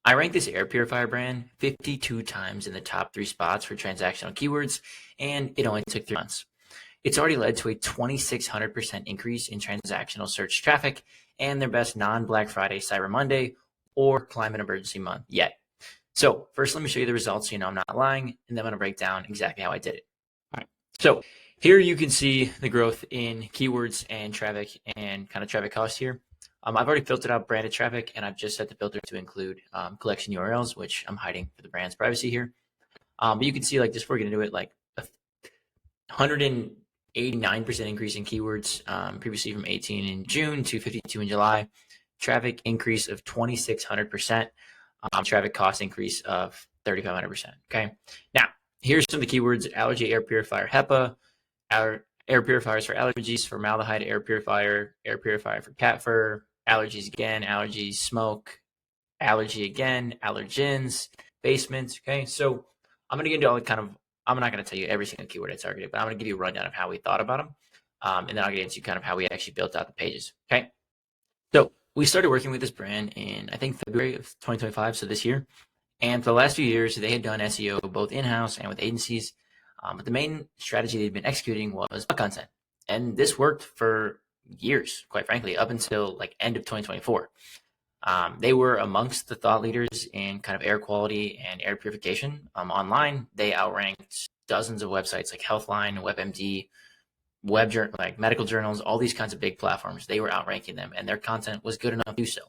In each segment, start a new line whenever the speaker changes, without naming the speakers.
I ranked this air purifier brand 52 times in the top 3 spots for transactional keywords, and it only took 3 months. It's already led to a 2,600% increase in transactional search traffic and their best non-Black Friday, Cyber Monday, or climate emergency month yet. So first, let me show you the results so you know I'm not lying, and then I'm going to break down exactly how I did it. All right. So here you can see the growth in keywords and traffic and kind of traffic cost here. I've already filtered out branded traffic, and I've just set the filter to include collection URLs, which I'm hiding for the brand's privacy here. But you can see, like, just we're going to do it like a 189% increase in keywords, previously from 18 in June to 52 in July. Traffic increase of 2,600%. Traffic cost increase of 3,500%. Okay. Now, here's some of the keywords: allergy air purifier HEPA, air purifiers for allergies, formaldehyde air purifier for cat fur, allergies again, allergies, smoke, allergy again, allergens, basements. Okay. So I'm going to get into all the kind of, I'm not going to tell you every single keyword I targeted, but I'm going to give you a rundown of how we thought about them. And then I'll get into kind of how we actually built out the pages. Okay. So we started working with this brand in, I think, February of 2025, so this year. And for the last few years, they had done SEO both in-house and with agencies. But the main strategy they'd been executing was content. And this worked for years, quite frankly, up until like end of 2024. They were amongst the thought leaders in kind of air quality and air purification. Online, they outranked dozens of websites like Healthline, WebMD, like medical journals, all these kinds of big platforms. They were outranking them, and their content was good enough to do so.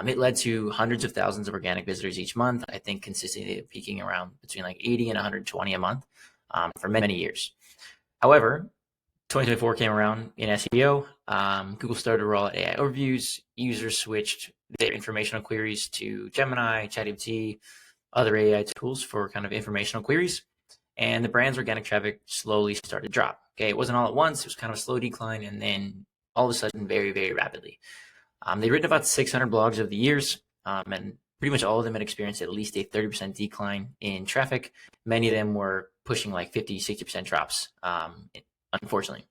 It led to hundreds of thousands of organic visitors each month. I think consistently peaking around between like 80 and 120 a month for many years. However, 2024 came around in SEO. Google started to roll out AI overviews. Users switched their informational queries to Gemini, ChatGPT, other AI tools for kind of informational queries. And the brand's organic traffic slowly started to drop. Okay, it wasn't all at once. It was kind of a slow decline, and then all of a sudden, very, very rapidly. They'd written about 600 blogs over the years, and pretty much all of them had experienced at least a 30% decline in traffic. Many of them were pushing like 50, 60% drops, unfortunately.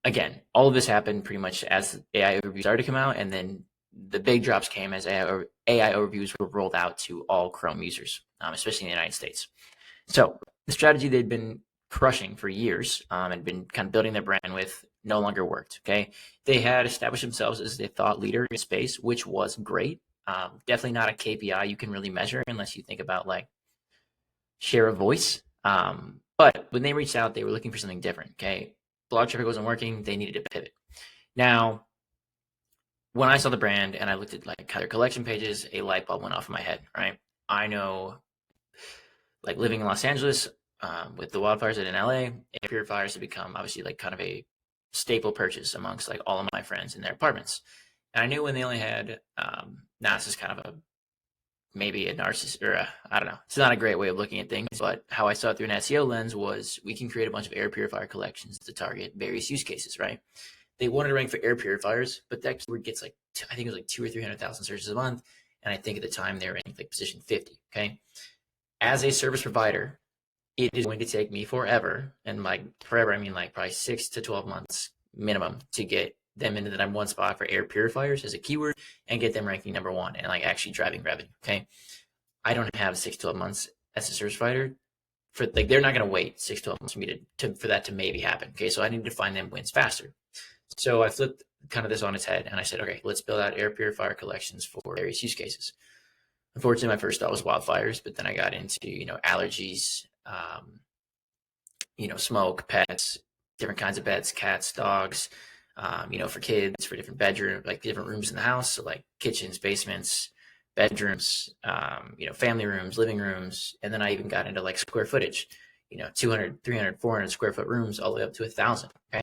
Again, all of this happened pretty much as AI overviews started to come out, and then the big drops came as AI overviews were rolled out to all Chrome users, especially in the United States. So the strategy they'd been crushing for years and been kind of building their brand with no longer worked. Okay, they had established themselves as the thought leader in space, which was great. Definitely not a KPI you can really measure unless you think about like share of voice. But when they reached out, they were looking for something different. Okay, blog traffic wasn't working. They needed to pivot. Now, when I saw the brand and I looked at like their collection pages, a light bulb went off in my head. Right, I know, like living in Los Angeles with the wildfires in LA, air purifiers have become obviously like kind of a staple purchase amongst like all of my friends in their apartments. And I knew when they only had, now this is kind of maybe a narcissist, or I don't know. It's not a great way of looking at things, but how I saw it through an SEO lens was we can create a bunch of air purifier collections to target various use cases, right? They wanted to rank for air purifiers, but that keyword gets like, I think it was like 200,000 or 300,000 searches a month. And I think at the time they were ranked like position 50, okay? As a service provider, it is going to take me forever, and like forever, I mean like probably 6 to 12 months minimum to get them into the number one spot for air purifiers as a keyword and get them ranking number one and like actually driving revenue. Okay, I don't have 6 to 12 months as a service provider for like they're not going to wait 6 to 12 months for me for that to maybe happen. Okay, so I need to find them wins faster. So I flipped kind of this on its head and I said, okay, let's build out air purifier collections for various use cases. Unfortunately, my first thought was wildfires, but then I got into, allergies, smoke, pets, different kinds of pets, cats, dogs, for kids, for different bedroom, like different rooms in the house. So like kitchens, basements, bedrooms, family rooms, living rooms. And then I even got into like square footage, 200, 300, 400 square foot rooms all the way up to 1,000. Okay.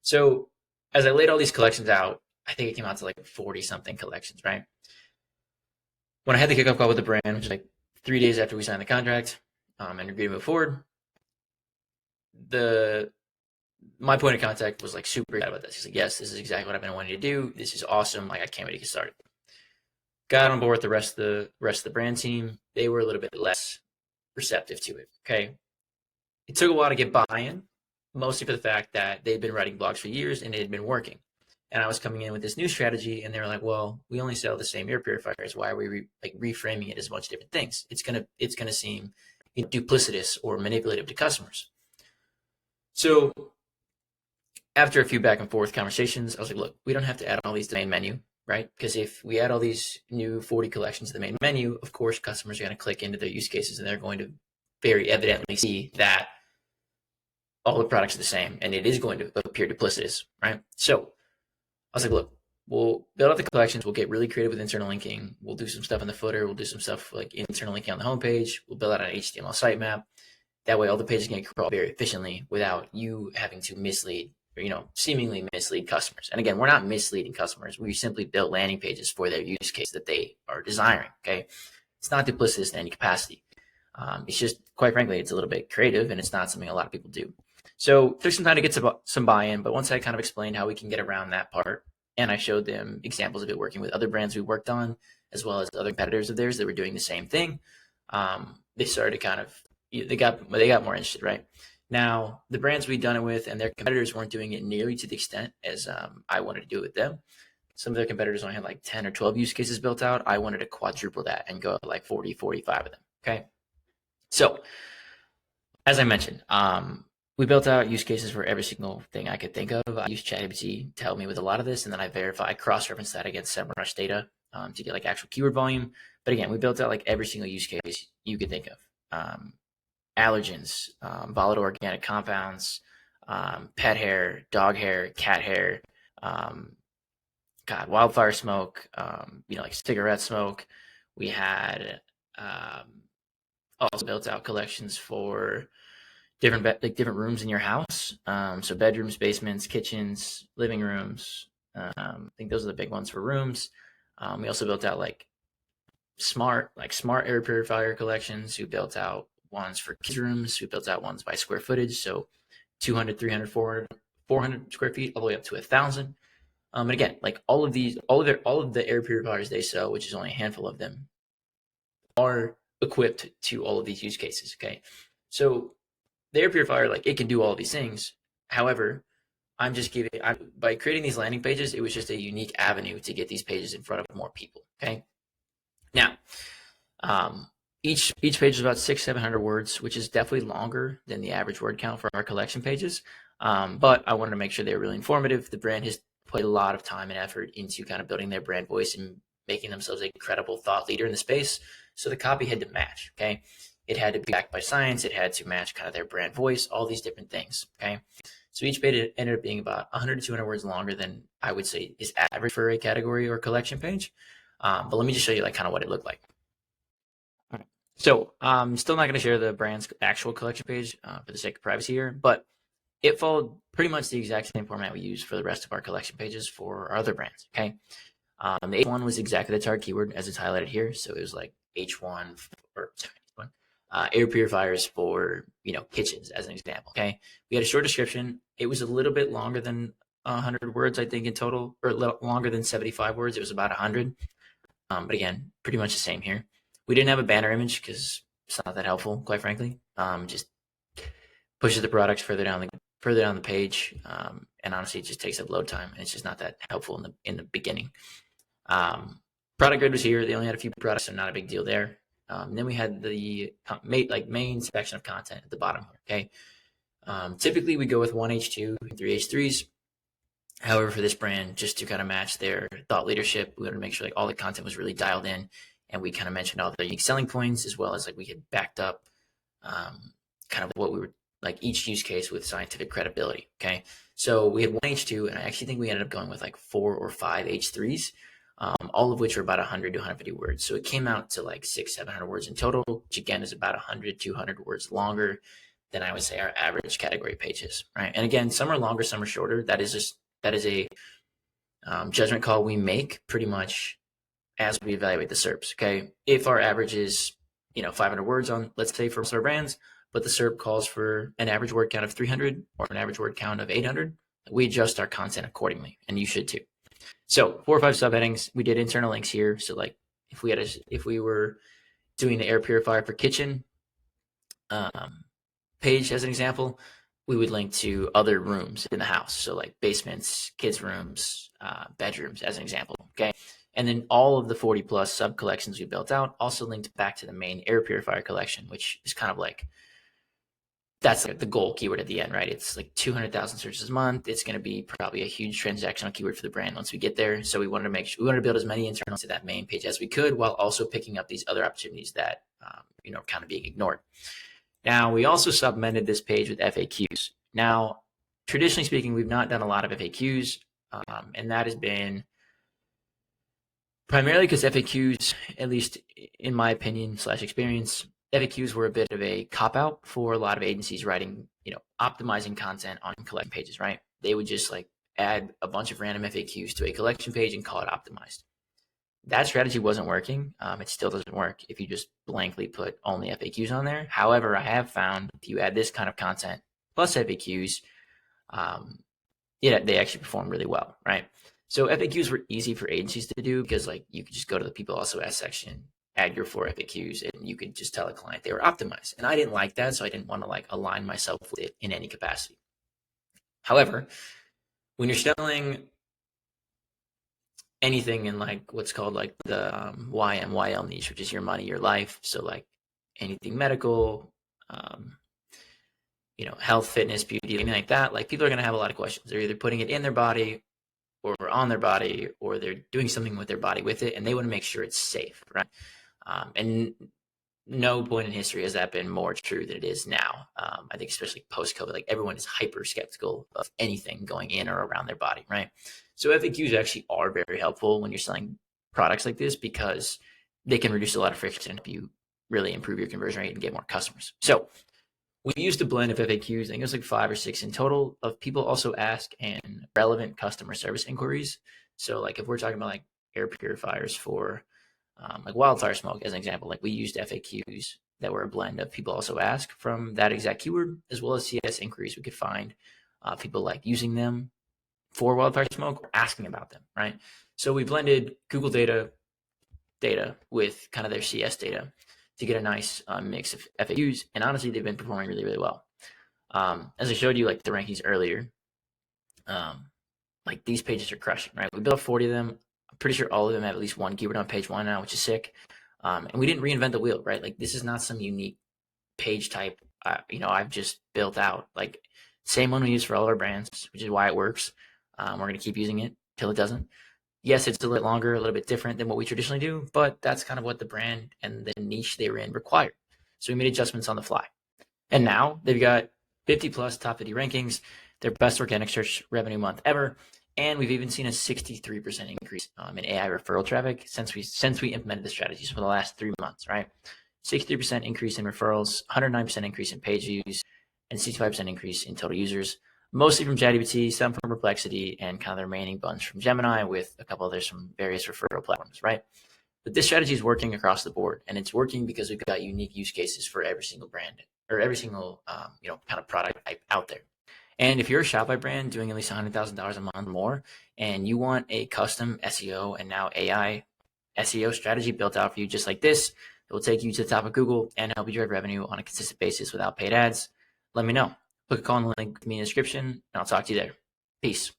So as I laid all these collections out, I think it came out to like 40 something collections, right? When I had the kickoff call with the brand, which was like 3 days after we signed the contract and agreed to move forward, my point of contact was like super excited about this. He's like, yes, this is exactly what I've been wanting to do. This is awesome. Like, I can't wait to get started. Got on board with the rest of the brand team. They were a little bit less receptive to it. Okay. It took a while to get buy-in, mostly for the fact that they'd been writing blogs for years and it had been working. And I was coming in with this new strategy, and they were like, "Well, we only sell the same air purifiers. Why are we reframing it as a bunch of different things? It's gonna seem duplicitous or manipulative to customers." So after a few back and forth conversations, I was like, "Look, we don't have to add all these to the main menu, right? Because if we add all these new 40 collections to the main menu, of course, customers are going to click into their use cases, and they're going to very evidently see that all the products are the same, and it is going to appear duplicitous, right?" So I was like, look, we'll build out the collections. We'll get really creative with internal linking. We'll do some stuff in the footer. We'll do some stuff like internal linking on the homepage. We'll build out an HTML sitemap. That way, all the pages can crawl very efficiently without you having to mislead or, seemingly mislead customers. And again, we're not misleading customers. We simply built landing pages for their use case that they are desiring. Okay, it's not duplicitous in any capacity. It's just, quite frankly, it's a little bit creative, and it's not something a lot of people do. So it took some time to get some buy-in, but once I kind of explained how we can get around that part, and I showed them examples of it working with other brands we worked on, as well as other competitors of theirs that were doing the same thing, they started to kind of, they got more interested, right? Now, the brands we'd done it with and their competitors weren't doing it nearly to the extent as I wanted to do it with them. Some of their competitors only had like 10 or 12 use cases built out. I wanted to quadruple that and go like 40, 45 of them, okay? So, as I mentioned, we built out use cases for every single thing I could think of. I used ChatGPT to help me with a lot of this, and then I cross-referenced that against SEMrush data to get like actual keyword volume. But again, we built out like every single use case you could think of. Allergens, volatile organic compounds, pet hair, dog hair, cat hair, wildfire smoke, like cigarette smoke. We had also built out collections for different rooms in your house. So bedrooms, basements, kitchens, living rooms. I think those are the big ones for rooms. We also built out like smart air purifier collections. We built out ones for kids' rooms. We built out ones by square footage. So 200, 300, 400 square feet, all the way up to 1,000. And again, like all of the air purifiers they sell, which is only a handful of them, are equipped to all of these use cases. Okay. So the air purifier, like it can do all of these things. However, by creating these landing pages, it was just a unique avenue to get these pages in front of more people. Okay. Now, each page is about 600-700 words, which is definitely longer than the average word count for our collection pages. But I wanted to make sure they were really informative. The brand has put a lot of time and effort into kind of building their brand voice and making themselves a credible thought leader in the space. So the copy had to match. Okay. It had to be backed by science. It had to match kind of their brand voice, all these different things. Okay. So each page ended up being about 100 to 200 words longer than I would say is average for a category or collection page. But let me just show you like kind of what it looked like. All right. So I'm still not going to share the brand's actual collection page for the sake of privacy here, but it followed pretty much the exact same format we use for the rest of our collection pages for our other brands. Okay. The H1 was exactly the target keyword as it's highlighted here. So it was like H1 air purifiers for kitchens as an example. Okay, we had a short description. It was a little bit longer than 100 words, I think, in total, or longer than 75 words. It was about 100. But again, pretty much the same here. We didn't have a banner image because it's not that helpful, quite frankly. Just pushes the products further down the page, and honestly, it just takes up load time, and it's just not that helpful in the beginning. Product grid was here. They only had a few products, so not a big deal there. And then we had the main section of content at the bottom here. Okay. Typically we go with 1 H2 and 3 H3s. However, for this brand, just to kind of match their thought leadership, we wanted to make sure like all the content was really dialed in, and we kind of mentioned all the unique selling points, as well as like we had backed up kind of what we were like each use case with scientific credibility. Okay. So we had 1 H2, and I actually think we ended up going with like 4 or 5 H3s. All of which were about 100 to 150 words. So it came out to like 600-700 words in total, which again is about 100-200 words longer than I would say our average category pages, right? And again, some are longer, some are shorter. That is a judgment call we make pretty much as we evaluate the SERPs. Okay, if our average is 500 words on, let's say, for our brands, but the SERP calls for an average word count of 300 or an average word count of 800, we adjust our content accordingly, and you should too. So 4 or 5 subheadings. We did internal links here. So like if we were doing the air purifier for kitchen page as an example, we would link to other rooms in the house. So like basements, kids' rooms, bedrooms, as an example. Okay. And then all of the 40 plus sub collections we built out also linked back to the main air purifier collection, which is kind of like, that's like the goal keyword at the end, right? It's like 200,000 searches a month. It's going to be probably a huge transactional keyword for the brand once we get there. So we wanted to make sure, we wanted to build as many internals to that main page as we could, while also picking up these other opportunities that, kind of being ignored. Now, we also supplemented this page with FAQs. Now, traditionally speaking, we've not done a lot of FAQs, and that has been primarily because FAQs, at least in my opinion / experience, FAQs were a bit of a cop-out for a lot of agencies writing, optimizing content on collection pages, right? They would just like add a bunch of random FAQs to a collection page and call it optimized. That strategy wasn't working. It still doesn't work if you just blankly put only FAQs on there. However, I have found if you add this kind of content plus FAQs, they actually perform really well, right? So FAQs were easy for agencies to do because like you could just go to the people also ask section, add your 4 FAQs, and you could just tell a client they were optimized. And I didn't like that, so I didn't want to like align myself with it in any capacity. However, when you're selling anything in like what's called like the YMYL niche, which is your money, your life. So like anything medical, health, fitness, beauty, anything like that. Like people are going to have a lot of questions. They're either putting it in their body or on their body, or they're doing something with their body with it, and they want to make sure it's safe, right? And no point in history has that been more true than it is now. I think especially post-COVID, like everyone is hyper skeptical of anything going in or around their body, right? So FAQs actually are very helpful when you're selling products like this because they can reduce a lot of friction if you really improve your conversion rate and get more customers. So we used a blend of FAQs, I think it was like 5 or 6 in total, of people also ask and relevant customer service inquiries. So like if we're talking about like air purifiers for like wildfire smoke as an example, like we used FAQs that were a blend of people also ask from that exact keyword, as well as CS inquiries we could find people like using them for wildfire smoke or asking about them, right? So we blended Google data with kind of their CS data to get a nice mix of FAQs, and honestly, they've been performing really, really well. As I showed you like the rankings earlier, like these pages are crushing, right? We built 40 of them. I'm pretty sure all of them have at least one keyword on page 1 now, which is sick. And we didn't reinvent the wheel, right? Like this is not some unique page type, I've just built out. Like same one we use for all of our brands, which is why it works. We're going to keep using it till it doesn't. Yes, it's a little bit longer, a little bit different than what we traditionally do, but that's kind of what the brand and the niche they were in required. So we made adjustments on the fly. And now they've got 50 plus top 50 rankings, their best organic search revenue month ever. And we've even seen a 63% increase in AI referral traffic since we implemented the strategies for the last 3 months, right? 63% increase in referrals, 109% increase in page views, and 65% increase in total users, mostly from ChatGPT, some from Perplexity, and kind of the remaining bunch from Gemini, with a couple others from various referral platforms, right? But this strategy is working across the board, and it's working because we've got unique use cases for every single brand or every single kind of product type out there. And if you're a Shopify brand doing at least $100,000 a month or more, and you want a custom SEO and now AI SEO strategy built out for you just like this, it will take you to the top of Google and help you drive revenue on a consistent basis without paid ads, let me know. Book a call in the link with me in the description, and I'll talk to you there. Peace.